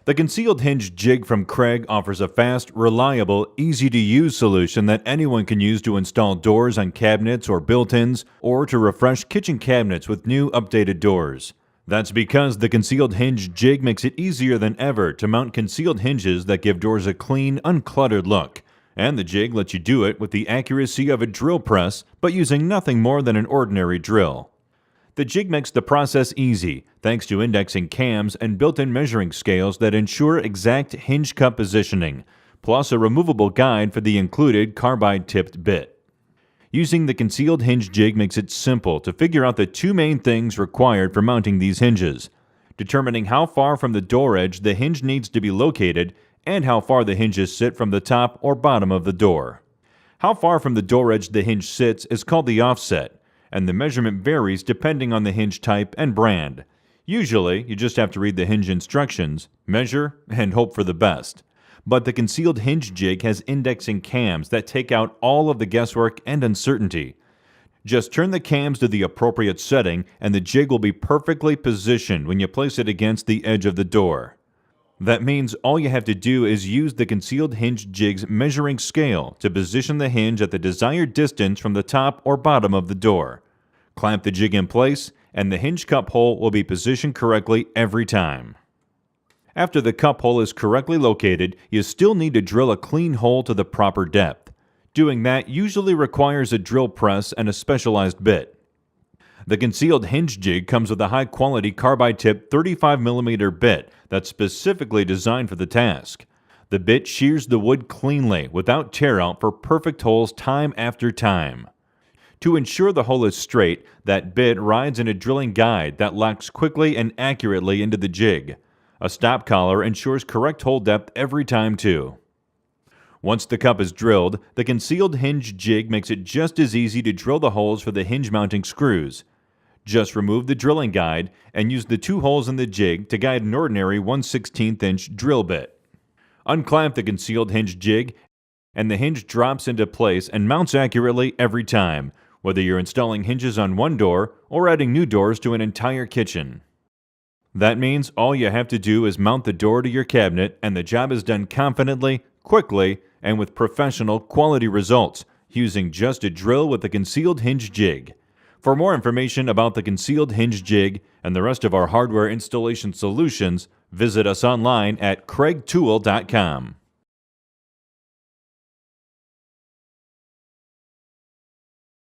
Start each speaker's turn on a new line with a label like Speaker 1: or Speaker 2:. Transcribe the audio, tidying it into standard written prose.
Speaker 1: The concealed hinge jig from Craig offers a fast, reliable, easy-to-use solution that anyone can use to install doors on cabinets or built-ins, or to refresh kitchen cabinets with new updated doors. That's because the concealed hinge jig makes it easier than ever to mount concealed hinges that give doors a clean, uncluttered look. And the jig lets you do it with the accuracy of a drill press, but using nothing more than an ordinary drill. The jig makes the process easy, thanks to indexing cams and built-in measuring scales that ensure exact hinge cup positioning, plus a removable guide for the included carbide-tipped bit. Using the concealed hinge jig makes it simple to figure out the two main things required for mounting these hinges: determining how far from the door edge the hinge needs to be located and how far the hinges sit from the top or bottom of the door. How far from the door edge the hinge sits is called the offset, and the measurement varies depending on the hinge type and brand. Usually, you just have to read the hinge instructions, measure, and hope for the best. But the concealed hinge jig has indexing cams that take out all of the guesswork and uncertainty. Just turn the cams to the appropriate setting and the jig will be perfectly positioned when you place it against the edge of the door. That means all you have to do is use the concealed hinge jig's measuring scale to position the hinge at the desired distance from the top or bottom of the door. Clamp the jig in place, and the hinge cup hole will be positioned correctly every time. After the cup hole is correctly located, you still need to drill a clean hole to the proper depth. Doing that usually requires a drill press and a specialized bit. The concealed hinge jig comes with a high-quality carbide-tipped 35mm bit that's specifically designed for the task. The bit shears the wood cleanly without tear-out for perfect holes time after time. To ensure the hole is straight, that bit rides in a drilling guide that locks quickly and accurately into the jig. A stop collar ensures correct hole depth every time too. Once the cup is drilled, the concealed hinge jig makes it just as easy to drill the holes for the hinge mounting screws. Just remove the drilling guide and use the two holes in the jig to guide an ordinary 1/16 inch drill bit. Unclamp the concealed hinge jig and the hinge drops into place and mounts accurately every time, whether you're installing hinges on one door or adding new doors to an entire kitchen. That means all you have to do is mount the door to your cabinet and the job is done confidently, quickly, and with professional quality results using just a drill with the concealed hinge jig. For more information about the concealed hinge jig and the rest of our hardware installation solutions, visit us online at craigtool.com.